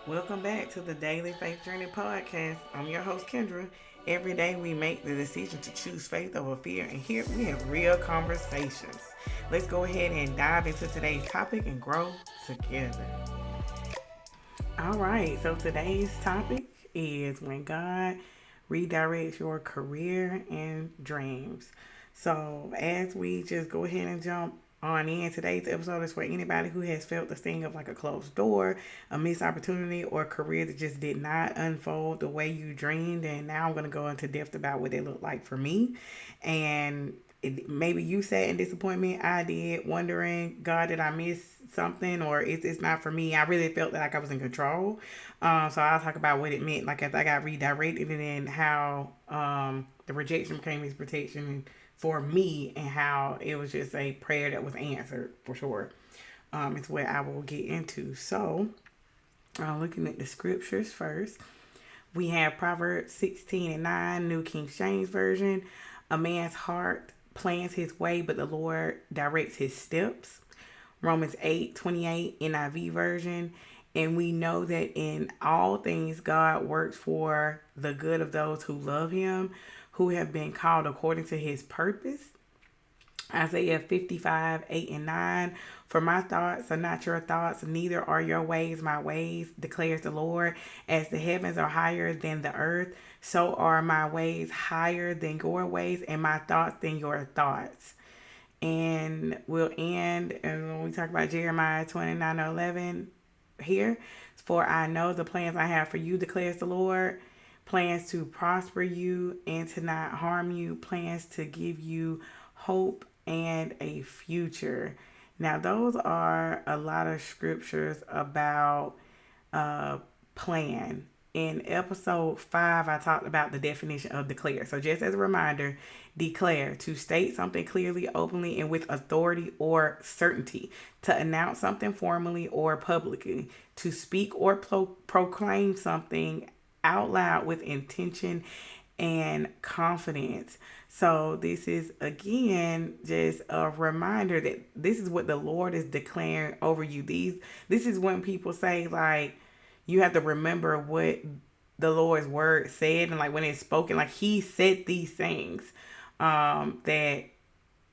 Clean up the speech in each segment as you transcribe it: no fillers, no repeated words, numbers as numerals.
Welcome back to the Daily Faith Journey Podcast. I'm your host, Kendra. Every day we make the decision to choose faith over fear, and here we have real conversations. Let's go ahead and dive into today's topic and grow together. All right, so today's topic is when God redirects your career and dreams. So, as we just go ahead and jump on in, today's episode is for anybody who has felt the sting of like a closed door, a missed opportunity, or a career that just did not unfold the way you dreamed. And now I'm going to go into depth about what it looked like for me. And maybe you sat in disappointment. I did, wondering, God, did I miss something, or it's not for me? I really felt like I was in control. So I'll talk about what it meant, like as I got redirected, and then how the rejection became His protection for me, and how it was just a prayer that was answered for sure. It's what I will get into. So, looking at the scriptures first, we have Proverbs 16:9, New King James Version. A man's heart plans his way, but the Lord directs his steps. Romans 8:28, NIV Version. And we know that in all things God works for the good of those who love Him, who have been called according to His purpose. Isaiah 55:8 and 9. For my thoughts are not your thoughts, neither are your ways my ways, declares the Lord. As the heavens are higher than the earth, so are my ways higher than your ways, and my thoughts than your thoughts. And we'll end and when we talk about Jeremiah 29:11 here. For I know the plans I have for you, declares the Lord. Plans to prosper you and to not harm you, plans to give you hope and a future. Now, those are a lot of scriptures about plan. In episode 5, I talked about the definition of declare. So, just as a reminder, declare, to state something clearly, openly, and with authority or certainty, to announce something formally or publicly, to speak or proclaim something out loud with intention and confidence. So this is again just a reminder that this is what the Lord is declaring over you. This is when people say, like, you have to remember what the Lord's word said, and like when it's spoken, like He said these things, that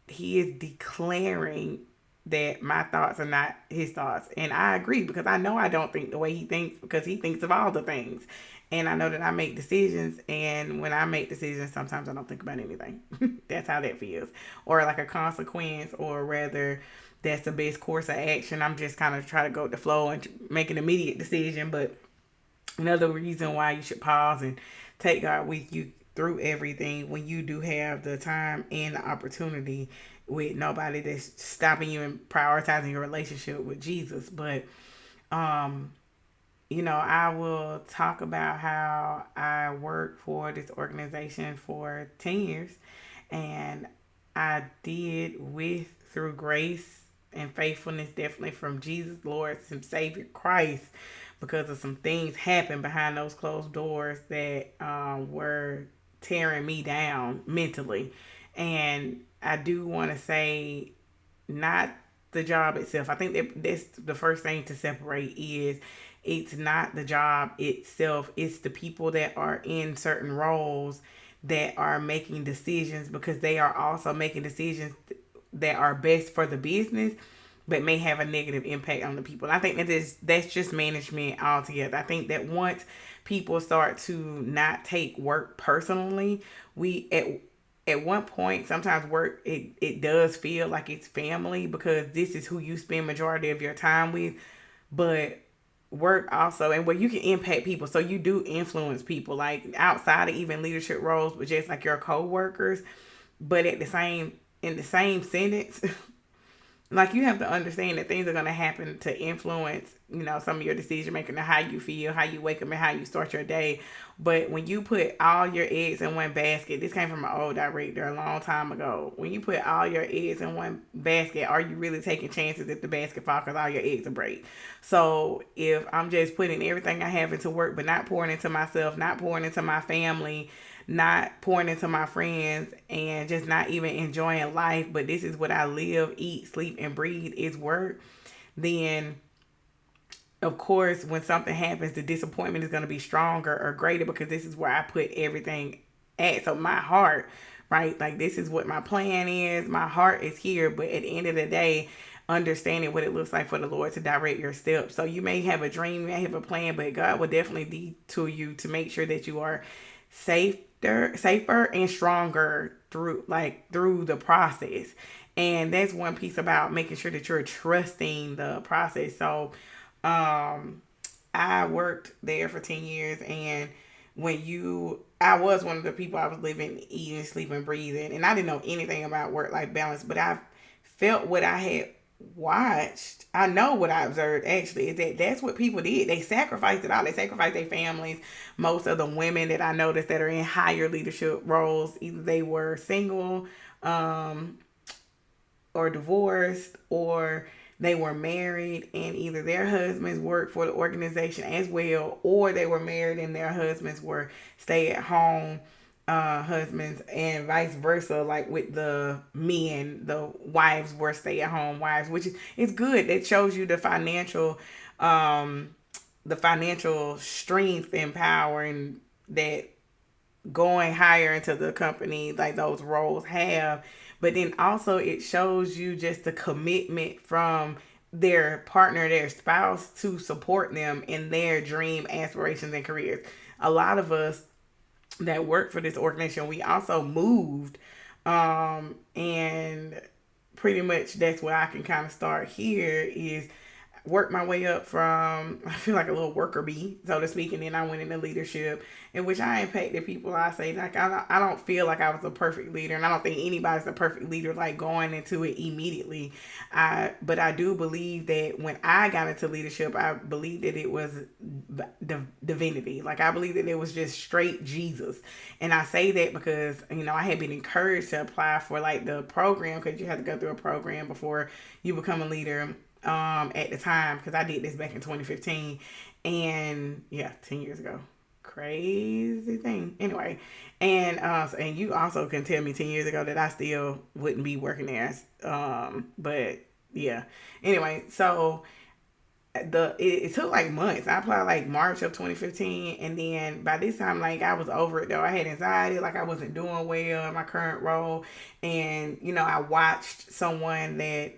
He is declaring that my thoughts are not His thoughts. And I agree, because I know I don't think the way He thinks, because He thinks of all the things. And I know that I make decisions, and when I make decisions, sometimes I don't think about anything. That's how that feels. Or like a consequence, or rather, that's the best course of action. I'm just kind of trying to go with the flow and make an immediate decision. But another reason why you should pause and take God with you through everything when you do have the time and the opportunity, with nobody that's stopping you and prioritizing your relationship with Jesus. But I will talk about how I worked for this organization for 10 years, and I did with through grace and faithfulness, definitely from Jesus, Lord and Savior Christ, because of some things happened behind those closed doors that were tearing me down mentally. And I do want to say, not the job itself. I think that's the first thing to separate is it's not the job itself. It's the people that are in certain roles that are making decisions, because they are also making decisions that are best for the business, but may have a negative impact on the people. And I think that's just management altogether. I think that once people start to not take work personally, we at one point, sometimes work, it does feel like it's family, because this is who you spend majority of your time with. But work also, and where you can impact people, so you do influence people, like outside of even leadership roles, but just like your co-workers. But in the same sentence, like, you have to understand that things are going to happen to influence, some of your decision making, and how you feel, how you wake up, and how you start your day. But when you put all your eggs in one basket, this came from an old director a long time ago. When you put all your eggs in one basket, are you really taking chances if the basket falls, because all your eggs are break? So if I'm just putting everything I have into work, but not pouring into myself, not pouring into my family, not pouring into my friends, and just not even enjoying life, but this is what I live, eat, sleep, and breathe is work, then of course, when something happens, the disappointment is going to be stronger or greater because this is where I put everything at. So my heart, right? Like this is what my plan is. My heart is here, but at the end of the day, understanding what it looks like for the Lord to direct your steps. So you may have a dream, you may have a plan, but God will definitely detour you to make sure that you are safer and stronger through the process. And that's one piece about making sure that you're trusting the process. So I worked there for 10 years, and I was one of the people. I was living, eating, sleeping, breathing, and I didn't know anything about work-life balance, but I felt what I had watched. I know what I observed actually is that that's what people did. They sacrificed it all. They sacrificed their families. Most of the women that I noticed that are in higher leadership roles, either they were single, or divorced, or they were married and either their husbands worked for the organization as well, or they were married and their husbands were stay-at-home husbands, and vice versa. Like with the men, the wives were stay-at-home wives, which is good. That shows you the financial strength and power, and that going higher into the company like those roles have. But then also it shows you just the commitment from their partner, their spouse, to support them in their dream aspirations and careers. A lot of us that work for this organization, we also moved, and pretty much that's where I can kind of start here is work my way up from, I feel like a little worker bee, so to speak, and then I went into leadership, in which I impacted people. I say, like, I don't feel like I was a perfect leader, and I don't think anybody's a perfect leader, like, going into it immediately. But I do believe that when I got into leadership, I believe that it was divinity. Like, I believe that it was just straight Jesus. And I say that because, I had been encouraged to apply for, like, the program, because you have to go through a program before you become a leader. At the time, because I did this back in 2015, and 10 years ago. Crazy thing. Anyway, and you also can tell me 10 years ago that I still wouldn't be working there. But yeah. Anyway, so it took like months. I applied like March of 2015, and then by this time, like, I was over it though. I had anxiety, like I wasn't doing well in my current role, and I watched someone that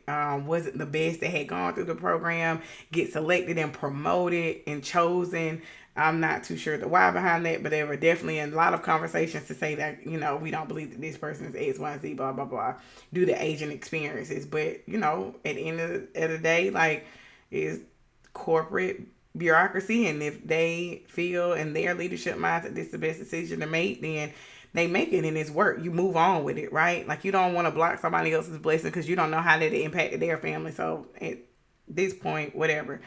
wasn't the best, that had gone through the program, get selected and promoted and chosen. I'm not too sure the why behind that, but there were definitely a lot of conversations to say that, we don't believe that this person is X, Y, Z, blah, blah, blah, due to aging experiences. But, at the end of the day, like, is corporate bureaucracy, and if they feel in their leadership minds that this is the best decision to make, then they make it, and it's work. You move on with it, right? Like, you don't want to block somebody else's blessing because you don't know how that impacted their family. So at this point, whatever.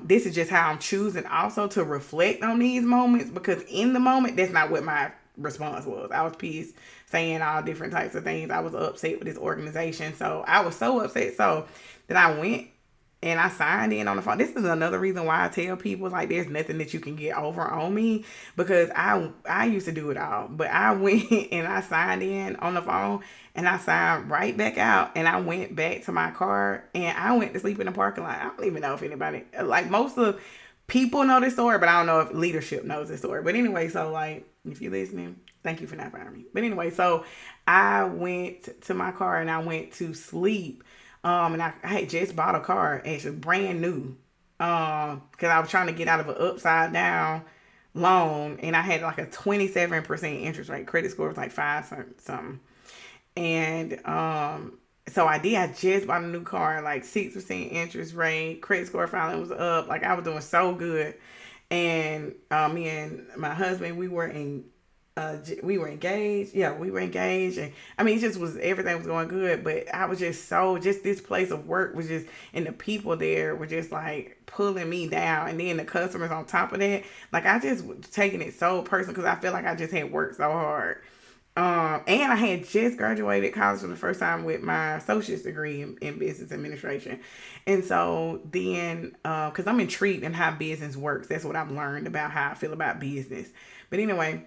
This is just how I'm choosing also to reflect on these moments, because in the moment, that's not what my response was. I was pissed, saying all different types of things. I was upset with this organization. So I was so upset so that I went and I signed in on the phone. This is another reason why I tell people, like, there's nothing that you can get over on me, because I used to do it all. But I went and I signed in on the phone, and I signed right back out, and I went back to my car, and I went to sleep in the parking lot. I don't even know if anybody, like, most of people know this story, but I don't know if leadership knows this story. But anyway, so, like, if you're listening, thank you for not firing me. But anyway, so I went to my car and I went to sleep. And I had just bought a car, actually brand new, because I was trying to get out of an upside down loan, and I had like a 27% interest rate. Credit score was like 5 something. And so I did. I just bought a new car, like 6% interest rate. Credit score finally was up. Like, I was doing so good. And me and my husband, we were engaged. Yeah, we were engaged. And I mean, it just was, everything was going good. But I was just this place of work was just, and the people there were just like pulling me down. And then the customers on top of that, like, I just was taking it so personal, because I feel like I just had worked so hard. And I had just graduated college for the first time with my associate's degree in business administration. And so then, because I'm intrigued in how business works. That's what I've learned about how I feel about business. But anyway,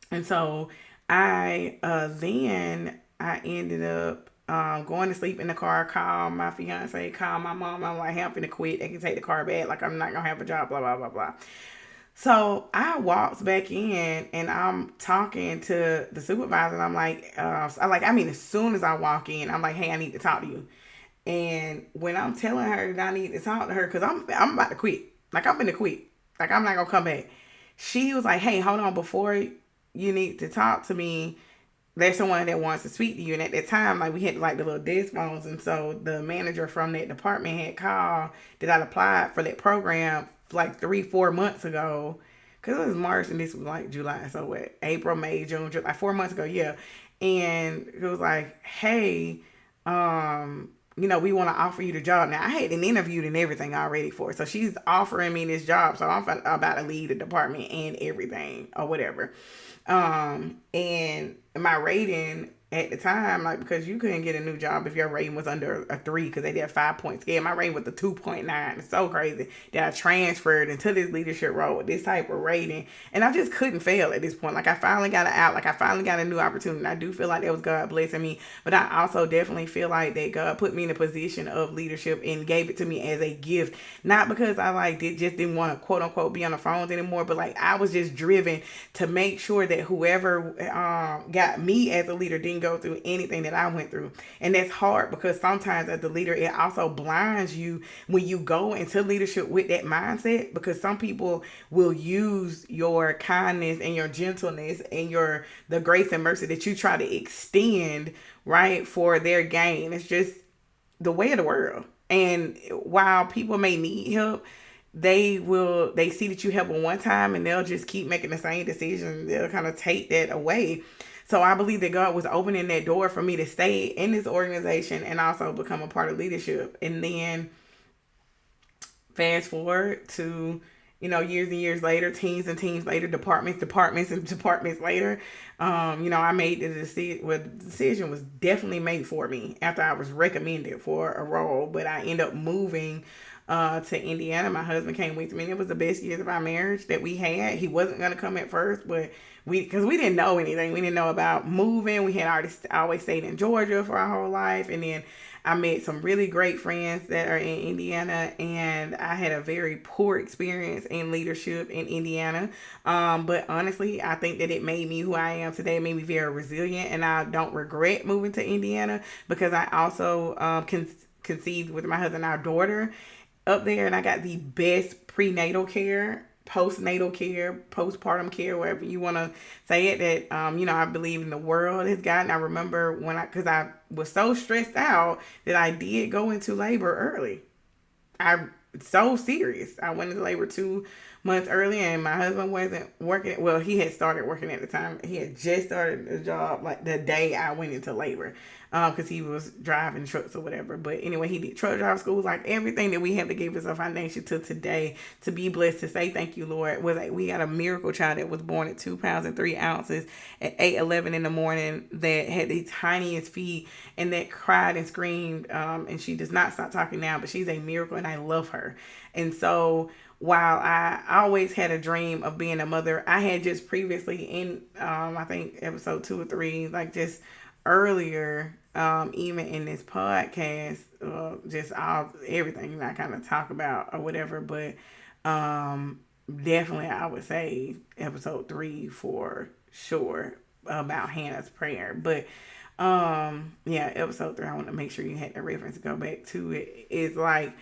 and so I ended up going to sleep in the car, call my fiance, call my mom. I'm like, hey, I'm finna quit. They can take the car back. Like, I'm not gonna have a job, blah, blah, blah, blah. So I walked back in and I'm talking to the supervisor. And I'm like, as soon as I walk in, I'm like, hey, I need to talk to you. And when I'm telling her that I need to talk to her, because I'm about to quit. Like, I'm gonna quit. Like, I'm not gonna come back. She was like, hey, hold on, before you need to talk to me, there's someone that wants to speak to you. And at that time, like, we had like the little desk phones. And so the manager from that department had called that I applied for that program like 3-4 months ago. Cause it was March and this was like July. So what, April, May, June, July, like 4 months ago. Yeah. And it was like, hey, we want to offer you the job. Now, I had an interviewed and everything already for it. So she's offering me this job. So I'm about to leave the department and everything or whatever. And my rating at the time, like, because you couldn't get a new job if your rating was under a 3, because they did a 5-point scale. My rating was a 2.9. It's so crazy that I transferred into this leadership role with this type of rating, and I just couldn't fail at this point. Like, I finally got it out. Like, I finally got a new opportunity. And I do feel like that was God blessing me, but I also definitely feel like that God put me in a position of leadership and gave it to me as a gift, not because I didn't want to quote unquote be on the phones anymore, but like I was just driven to make sure that whoever got me as a leader didn't go through anything that I went through. And that's hard because sometimes as the leader, it also blinds you when you go into leadership with that mindset, because some people will use your kindness and your gentleness and the grace and mercy that you try to extend, right, for their gain. It's just the way of the world. And while people may need help, they see that you help them one time and they'll just keep making the same decision. They'll kind of take that away. So I believe that God was opening that door for me to stay in this organization and also become a part of leadership. And then fast forward to, years and years later, teams and teams later, departments and departments later, I made the decision. Well, the decision was definitely made for me after I was recommended for a role, but I ended up moving to Indiana. My husband came with me, and it was the best years of our marriage that we had. He wasn't going to come at first, but because we didn't know anything. We didn't know about moving. We had always stayed in Georgia for our whole life. And then I met some really great friends that are in Indiana, and I had a very poor experience in leadership in Indiana. But honestly, I think that it made me who I am today. It made me very resilient, and I don't regret moving to Indiana because I also conceived with my husband our daughter up there, and I got the best prenatal care, postnatal care, postpartum care, whatever you want to say it, that I believe in the world has gotten. I remember because I was so stressed out that I did go into labor early. So serious. I went into labor 2 months early, and my husband wasn't working. Well, he had started working at the time. He had just started a job like the day I went into labor, because he was driving trucks or whatever. But anyway, he did truck driver school. Like, everything that we have to give us a foundation to today, to be blessed, to say thank you, Lord, was like we got a miracle child that was born at 2 pounds and 3 ounces at 8:11 in the morning, that had the tiniest feet and that cried and screamed. And she does not stop talking now, but she's a miracle, and I love her. And so while I always had a dream of being a mother, I had just previously in, I think episode 2 or 3, like just earlier, even in this podcast, just everything I kind of talk about or whatever, but definitely I would say episode 3 for sure about Hannah's prayer. But episode 3, I want to make sure you had the reference to go back to it. It's like,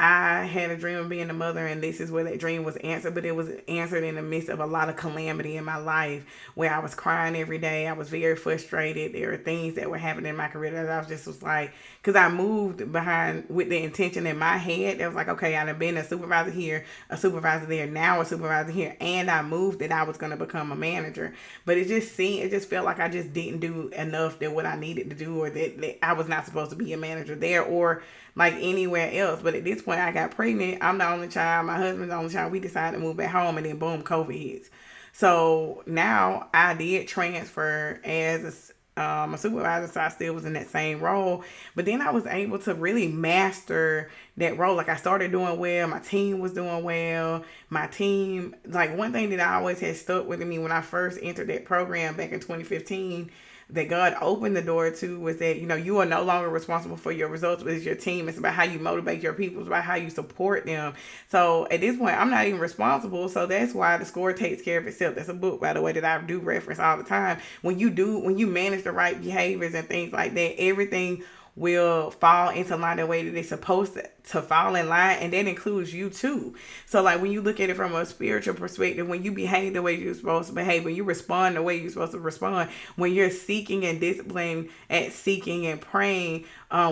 I had a dream of being a mother, and this is where that dream was answered, but it was answered in the midst of a lot of calamity in my life, where I was crying every day. I was very frustrated. There were things that were happening in my career that I was like, because I moved behind with the intention in my head that was like, okay, I've been a supervisor here, a supervisor there, now a supervisor here, and I moved that I was going to become a manager. But it just felt like I just didn't do enough that what I needed to do, or that I was not supposed to be a manager there or like anywhere else. But at this point, I got pregnant. I'm the only child. My husband's the only child. We decided to move back home, and then boom, COVID hits. So now I did transfer as a supervisor, so I still was in that same role. But then I was able to really master that role. Like, I started doing well. My team was doing well. My team, like, one thing that I always had stuck with me when I first entered that program back in 2015, that God opened the door to was that, you are no longer responsible for your results, but it's your team. It's about how you motivate your people. It's about how you support them. So at this point, I'm not even responsible. So that's why the score takes care of itself. That's a book, by the way, that I do reference all the time. When you manage the right behaviors and things like that, everything will fall into line the way that it's supposed to fall in line, and that includes you too. So like when you look at it from a spiritual perspective, when you behave the way you're supposed to behave, when you respond the way you're supposed to respond, when you're seeking and disciplined at seeking and praying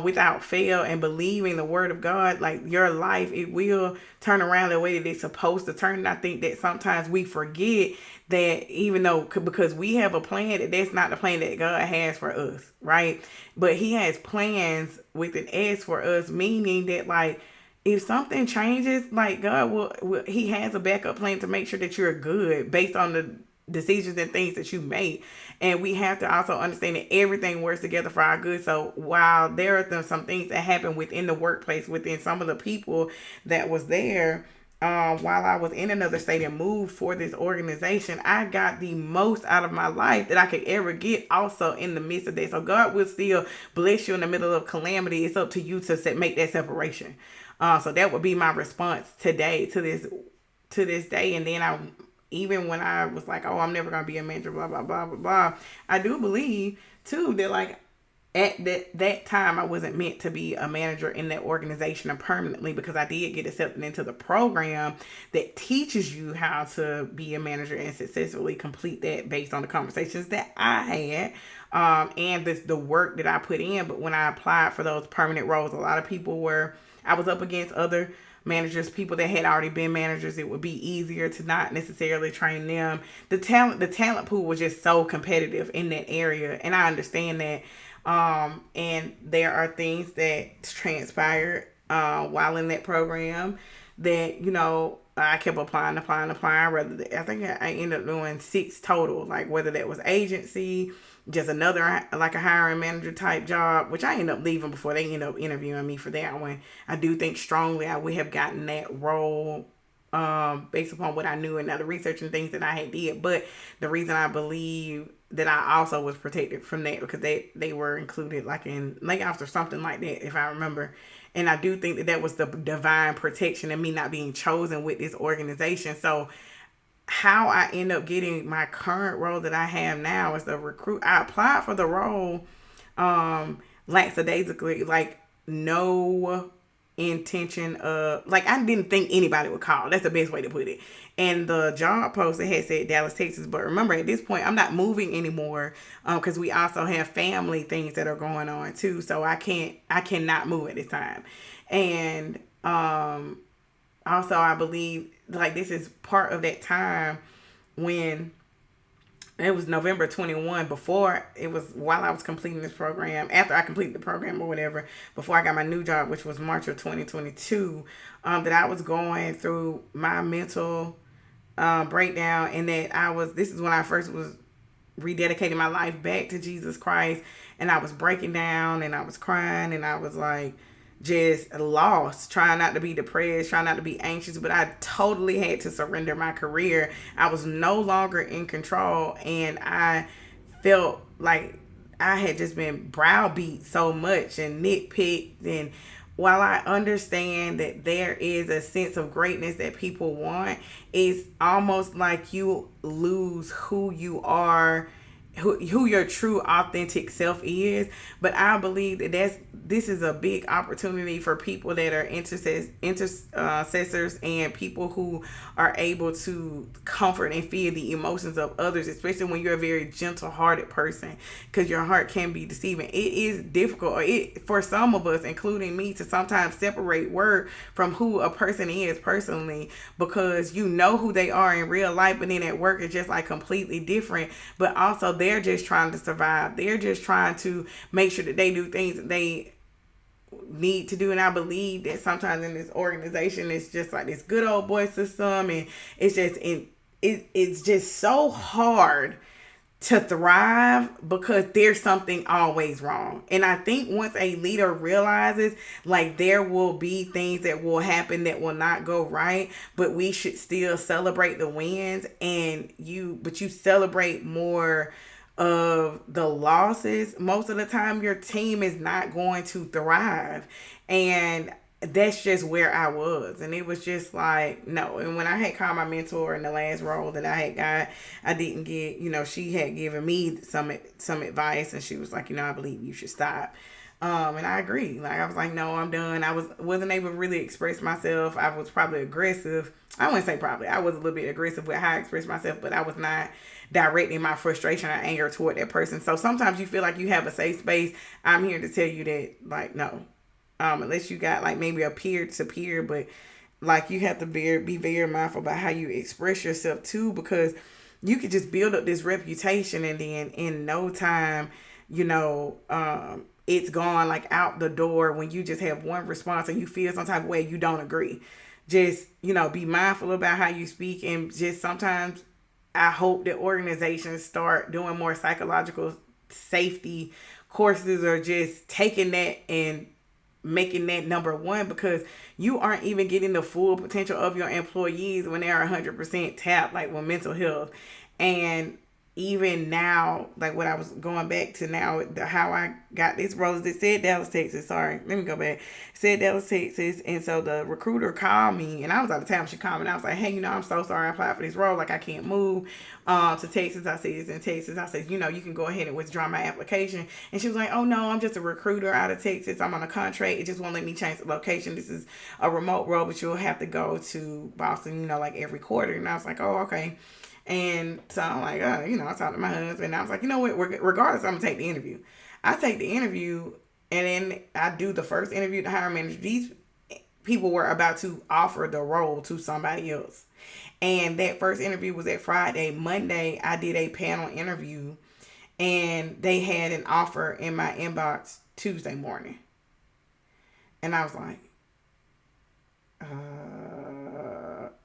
without fail and believing the word of God, like your life, it will turn around the way that it's supposed to turn. And I think that sometimes we forget that, even though because we have a plan, that's not the plan that God has for us, right? But he has plans with an S for us, meaning that like if something changes, like God will he has a backup plan to make sure that you're good based on the decisions and things that you make. And we have to also understand that everything works together for our good. So while there are some things that happen within the workplace, within some of the people that was there, while I was in another state and moved for this organization, I got the most out of my life that I could ever get also in the midst of that. So God will still bless you in the middle of calamity. It's up to you to make that separation. So that would be my response today to this day. And then even when I was like, oh, I'm never going to be a manager, blah, blah, blah, blah, blah, I do believe too that like at that time I wasn't meant to be a manager in that organization permanently, because I did get accepted into the program that teaches you how to be a manager and successfully complete that based on the conversations that I had and the work that I put in. But when I applied for those permanent roles, a lot of people I was up against other managers, people that had already been managers. It would be easier to not necessarily train them. The talent pool was just so competitive in that area, and I understand that. And there are things that transpired while in that program that I kept applying. I think I ended up doing 6 total, like whether that was agency, just another like a hiring manager type job, which I ended up leaving before they ended up interviewing me for that one. I do think strongly I would have gotten that role based upon what I knew and the research and things that I had did. But the reason I believe that I also was protected from that, because they were included like in layoffs or something like that, if I remember. And I do think that was the divine protection and me not being chosen with this organization. So how I end up getting my current role that I have now as the recruit, I applied for the role lackadaisically, like no intention of, like I didn't think anybody would call. That's the best way to put it. And the job post, it had said Dallas, Texas. But remember, at this point, I'm not moving anymore because we also have family things that are going on too. So I cannot move at this time. And also, I believe like this is part of that time when it was November 21, before it was while I was completing this program, after I completed the program or whatever, before I got my new job, which was March of 2022, that I was going through my mental breakdown, and that this is when I first was rededicating my life back to Jesus Christ, and I was breaking down and I was crying and I was like just lost, trying not to be depressed, trying not to be anxious, but I totally had to surrender my career. I was no longer in control, and I felt like I had just been browbeat so much and nitpicked. And while I understand that there is a sense of greatness that people want, it's almost like you lose who you are, who your true authentic self is. But I believe that this is a big opportunity for people that are intercessors and people who are able to comfort and feel the emotions of others, especially when you're a very gentle-hearted person, because your heart can be deceiving. It is difficult for some of us, including me, to sometimes separate word from who a person is personally, because you know who they are in real life, but then at work it's just like completely different. But also they're just trying to survive. They're just trying to make sure that they do things that they need to do. And I believe that sometimes in this organization it's just like this good old boy system, and it's just so hard to thrive because there's something always wrong. And I think once a leader realizes like there will be things that will happen that will not go right, but we should still celebrate the wins, and you celebrate more of the losses, most of the time your team is not going to thrive. And that's just where I was. And it was just like, no. And when I had called my mentor in the last role that I had got, I didn't get, she had given me some advice, and she was like, I believe you should stop. And I agree. Like, I was like, no, I'm done. Wasn't able to really express myself. I was probably aggressive. I wouldn't say probably. I was a little bit aggressive with how I expressed myself, but I was not directing my frustration or anger toward that person. So sometimes you feel like you have a safe space. I'm here to tell you that, like, no. Unless you got like maybe a peer to peer, but like you have to be very mindful about how you express yourself too, because you could just build up this reputation and then in no time, it's gone like out the door when you just have one response and you feel some type of way you don't agree. Just, be mindful about how you speak, and just sometimes I hope that organizations start doing more psychological safety courses, or just taking that and making that number one, because you aren't even getting the full potential of your employees when they are 100% tapped, like with mental health. And even now, like what I was going back to now, how I got this role, it said Dallas, Texas. Sorry, let me go back. It said Dallas, Texas. And so the recruiter called me, and I was out of town. She called me, and I was like, hey, I'm so sorry I applied for this role. Like, I can't move to Texas. I said, it's in Texas. I said, you can go ahead and withdraw my application. And she was like, oh, no, I'm just a recruiter out of Texas. I'm on a contract. It just won't let me change the location. This is a remote role, but you'll have to go to Boston, like every quarter. And I was like, oh, okay. And so I'm like, I talked to my husband, and I was like, you know what, regardless, I'm going to take the interview. I take the interview, and then I do the first interview, the hiring manager. These people were about to offer the role to somebody else. And that first interview was at Friday. Monday, I did a panel interview, and they had an offer in my inbox Tuesday morning. And I was like,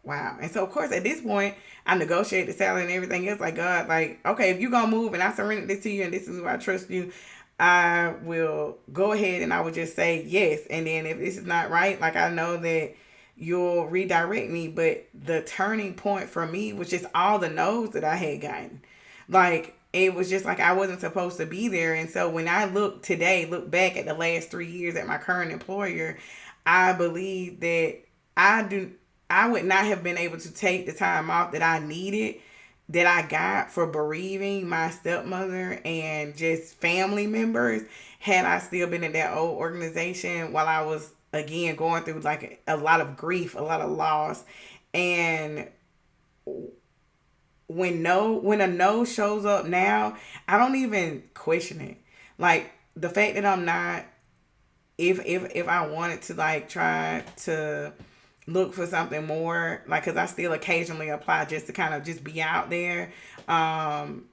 wow. And so, of course, at this point, I negotiated the salary and everything else. Like, God, like, okay, if you're going to move and I surrender this to you and this is who I trust you, I will go ahead and I will just say yes. And then if this is not right, like, I know that you'll redirect me. But the turning point for me was just all the no's that I had gotten. Like, it was just like I wasn't supposed to be there. And so when I look back at the last 3 years at my current employer, I believe that I would not have been able to take the time off that I needed, that I got for bereaving my stepmother and just family members, had I still been in that old organization while I was, again, going through like a lot of grief, a lot of loss. And when a no shows up now, I don't even question it. Like, the fact that I'm not, if I wanted to like try to look for something more, like, because I still occasionally apply just to kind of just be out there, and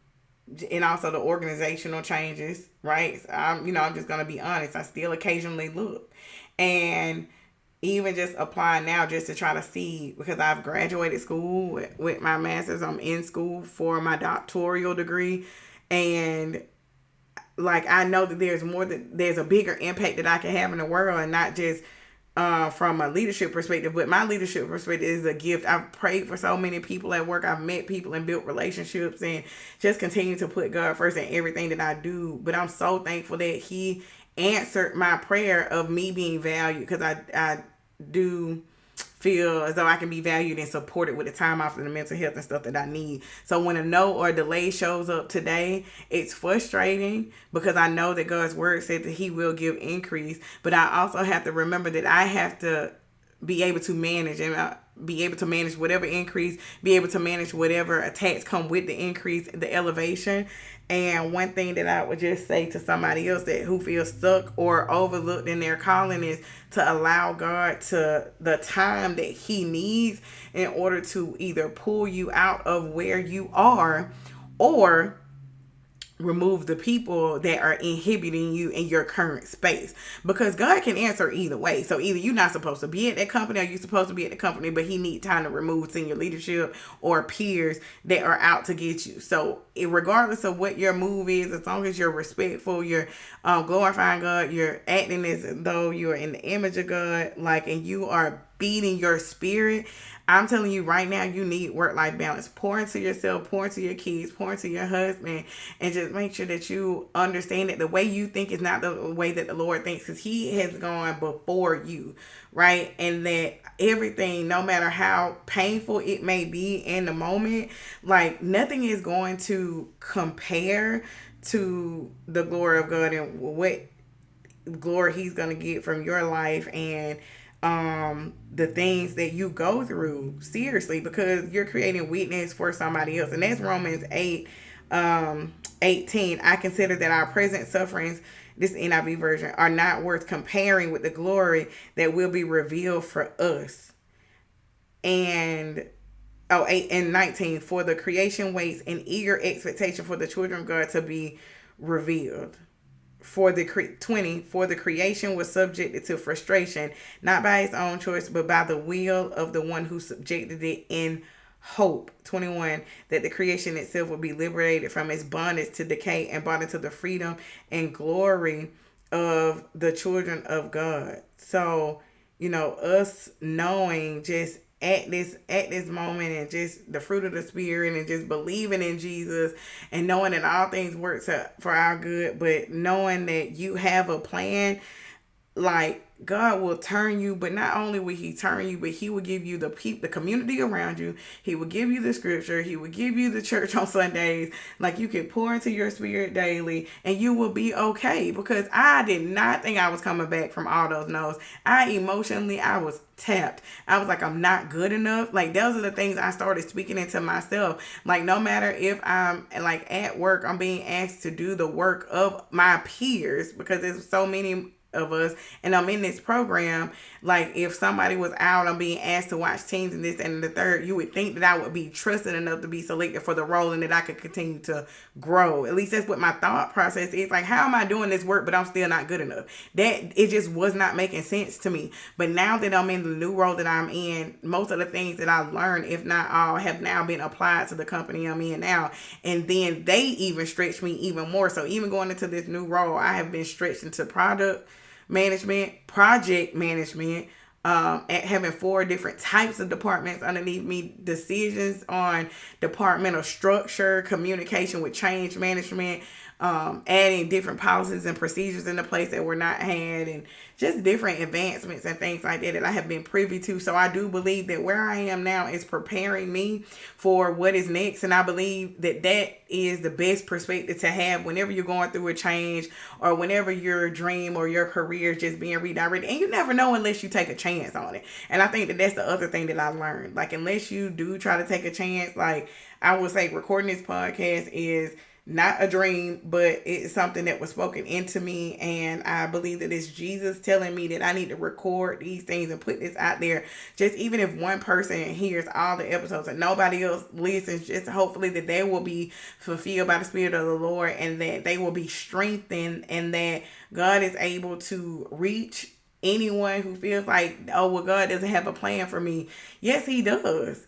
also the organizational changes, right? So I'm just gonna be honest, I still occasionally look, and even just applying now just to try to see, because I've graduated school with my master's, I'm in school for my doctoral degree, and like, I know that there's a bigger impact that I can have in the world, and not just from a leadership perspective, but my leadership perspective is a gift. I've prayed for so many people at work. I've met people and built relationships, and just continue to put God first in everything that I do. But I'm so thankful that He answered my prayer of me being valued, because I do feel as though I can be valued and supported with the time off and the mental health and stuff that I need. So when a no or a delay shows up today, it's frustrating, because I know that God's word said that He will give increase. But I also have to remember that I have to be able to manage, and be able to manage whatever increase, be able to manage whatever attacks come with the increase, the elevation. And one thing that I would just say to somebody else who feels stuck or overlooked in their calling is to allow God to the time that He needs in order to either pull you out of where you are, or remove the people that are inhibiting you in your current space, because God can answer either way. So either you're not supposed to be at that company, or you're supposed to be at the company, but He need time to remove senior leadership or peers that are out to get you. So regardless of what your move is, as long as you're respectful, you're glorifying God, you're acting as though you're in the image of God, like, and you are feeding your spirit, I'm telling you right now, you need work-life balance. Pour into yourself, pour into your kids, pour into your husband, and just make sure that you understand that the way you think is not the way that the Lord thinks, because He has gone before you, right? And that everything, no matter how painful it may be in the moment, like nothing is going to compare to the glory of God and what glory He's going to get from your life and the things that you go through, seriously, because you're creating witness for somebody else. And that's Romans 8 18. I consider that our present sufferings, this NIV version, are not worth comparing with the glory that will be revealed for us. And 8 and 19, for the creation waits in eager expectation for the children of God to be revealed. For the 20, for the creation was subjected to frustration, not by its own choice, but by the will of the one who subjected it, in hope. 21, that the creation itself will be liberated from its bondage to decay and brought into the freedom and glory of the children of God. So, us knowing just at this moment, and just the fruit of the spirit, and just believing in Jesus, and knowing that all things work for our good, but knowing that you have a plan, like God will turn you, but not only will He turn you, but He will give you the community around you. He will give you the scripture. He will give you the church on Sundays. Like, you can pour into your spirit daily, and you will be okay. Because I did not think I was coming back from all those no's. I was tapped. I was like, I'm not good enough. Like, those are the things I started speaking into myself. Like, no matter if I'm like at work, I'm being asked to do the work of my peers, because there's so many of us, and I'm in this program. Like, if somebody was out, I'm being asked to watch teams and this and the third, you would think that I would be trusted enough to be selected for the role, and that I could continue to grow. At least that's what my thought process is. Like, how am I doing this work but I'm still not good enough? That it just was not making sense to me. But now that I'm in the new role that I'm in, most of the things that I learned, if not all, have now been applied to the company I'm in now. And then they even stretched me even more. So even going into this new role, I have been stretched into product management, project management, having 4 different types of departments underneath me, decisions on departmental structure, communication with change management, adding different policies and procedures into place that were not had, and just different advancements and things like that I have been privy to. So I do believe that where I am now is preparing me for what is next. And I believe that that is the best perspective to have whenever you're going through a change, or whenever your dream or your career is just being redirected. And you never know unless you take a chance on it. And I think that that's the other thing that I learned. Like, unless you do try to take a chance, like, I would say recording this podcast is not a dream, but it's something that was spoken into me. And I believe that it's Jesus telling me that I need to record these things and put this out there. Just even if one person hears all the episodes and nobody else listens, just hopefully that they will be fulfilled by the Spirit of the Lord, and that they will be strengthened, and that God is able to reach anyone who feels like, oh, well, God doesn't have a plan for me. Yes, He does.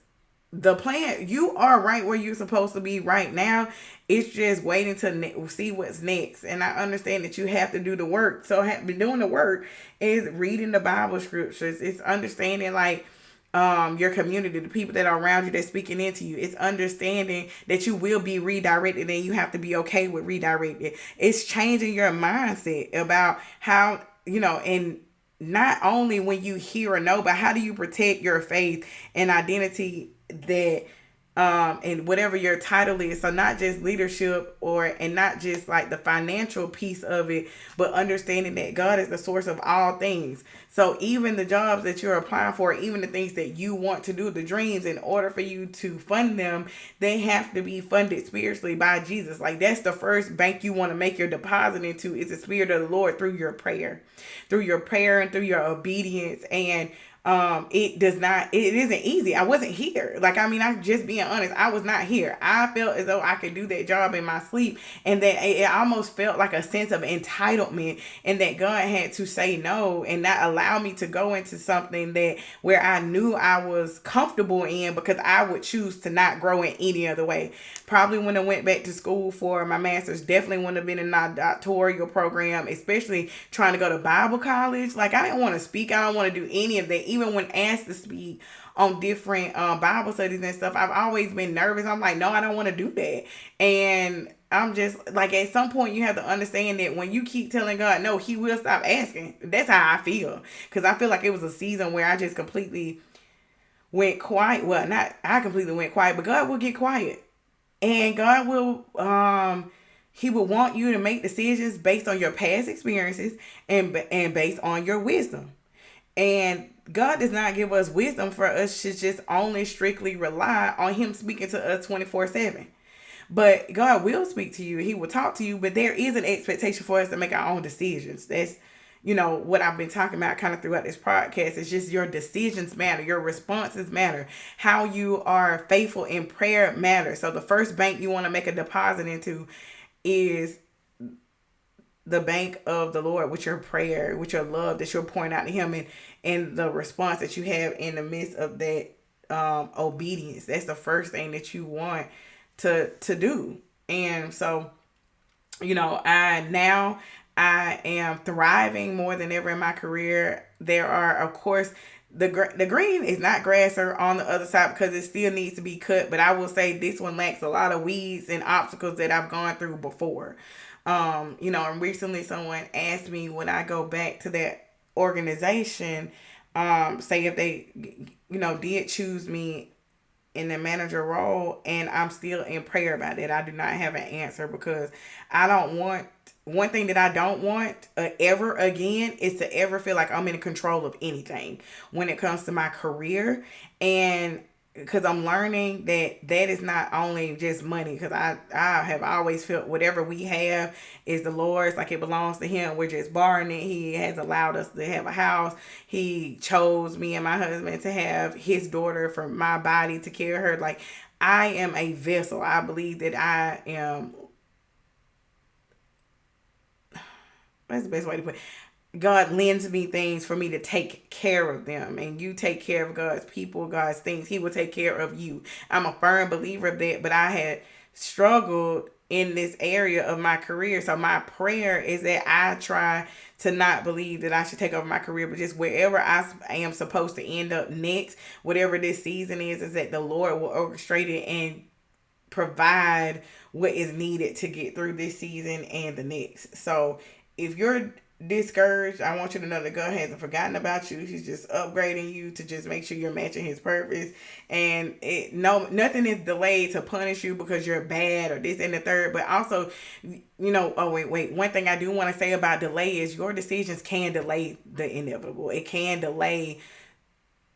The plan, you are right where you're supposed to be right now. It's just waiting to see what's next. And I understand that you have to do the work. So doing the work is reading the Bible scriptures. It's understanding, like, your community, the people that are around you that's speaking into you. It's understanding that you will be redirected, and you have to be okay with redirected. It's changing your mindset about how, and not only when you hear or know, but how do you protect your faith and identity, that and whatever your title is. So not just leadership, and not just like the financial piece of it, but understanding that God is the source of all things. So even the jobs that you're applying for, even the things that you want to do, the dreams, in order for you to fund them, they have to be funded spiritually by Jesus. Like, that's the first bank you want to make your deposit into, is the Spirit of the Lord, through your prayer and through your obedience. And it isn't easy. I wasn't here. Like, I mean, I'm just being honest. I was not here. I felt as though I could do that job in my sleep, and that it almost felt like a sense of entitlement, and that God had to say no and not allow me to go into something where I knew I was comfortable in, because I would choose to not grow in any other way. Probably when I went back to school for my master's, definitely wouldn't have been in my doctoral program, especially trying to go to Bible college. Like, I didn't want to speak. I don't want to do any of that. even when asked to speak on different Bible studies and stuff, I've always been nervous. I'm like, no, I don't want to do that. And I'm just like, at some point you have to understand that when you keep telling God no, he will stop asking. That's how I feel. Because I feel like it was a season where I just completely went quiet. Well, not I completely went quiet, but God will get quiet. And God will he will want you to make decisions based on your past experiences and based on your wisdom. And God does not give us wisdom for us to just only strictly rely on him speaking to us 24/7. But God will speak to you. He will talk to you. But there is an expectation for us to make our own decisions. That's, what I've been talking about kind of throughout this podcast. It's just your decisions matter. Your responses matter. How you are faithful in prayer matters. So the first bank you want to make a deposit into is the bank of the Lord, with your prayer, with your love that you're pouring out to him, and the response that you have in the midst of that obedience. That's the first thing that you want to do. And so, I am thriving more than ever in my career. There are, of course, the green is not grass or on the other side, because it still needs to be cut. But I will say this one lacks a lot of weeds and obstacles that I've gone through before. And recently someone asked me, when I go back to that organization, say if they, did choose me in the manager role, and I'm still in prayer about it. I do not have an answer, because I don't want, one thing that I don't want ever again is to ever feel like I'm in control of anything when it comes to my career. And because I'm learning that is not only just money, because I have always felt whatever we have is the Lord's, like it belongs to him. We're just borrowing it. He has allowed us to have a house. He chose me and my husband to have his daughter for my body to carry her. Like, I am a vessel. I believe that I am, that's the best way to put it. God lends me things for me to take care of them. And you take care of God's people, God's things, he will take care of you. I'm a firm believer of that, but I had struggled in this area of my career. So my prayer is that I try to not believe that I should take over my career, but just wherever I am supposed to end up next, whatever this season is that the Lord will orchestrate it and provide what is needed to get through this season and the next. So if you're discouraged, I want you to know that God hasn't forgotten about you. He's just upgrading you to just make sure you're matching his purpose. And nothing is delayed to punish you because you're bad or this and the third. But also, one thing I do want to say about delay is your decisions can delay the inevitable. It can delay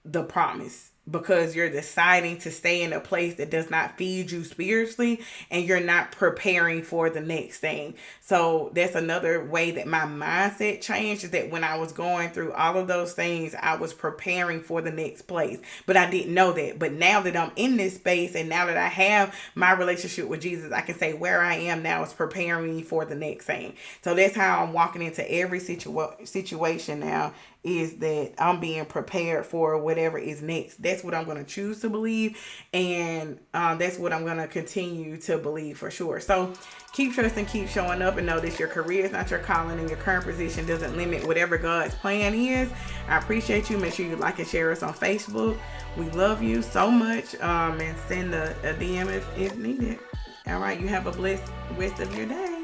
the promise, because you're deciding to stay in a place that does not feed you spiritually, and you're not preparing for the next thing. So that's another way that my mindset changed, is that when I was going through all of those things, I was preparing for the next place, but I didn't know that. But now that I'm in this space, and now that I have my relationship with Jesus, I can say where I am now is preparing me for the next thing. So that's how I'm walking into every situation now, is that I'm being prepared for whatever is next. That's what I'm going to choose to believe. And that's what I'm going to continue to believe for sure. So keep trusting, keep showing up, and know that your career is not your calling, and your current position doesn't limit whatever God's plan is. I appreciate you. Make sure you like and share us on Facebook. We love you so much. And send a DM if needed. All right. You have a blessed rest of your day.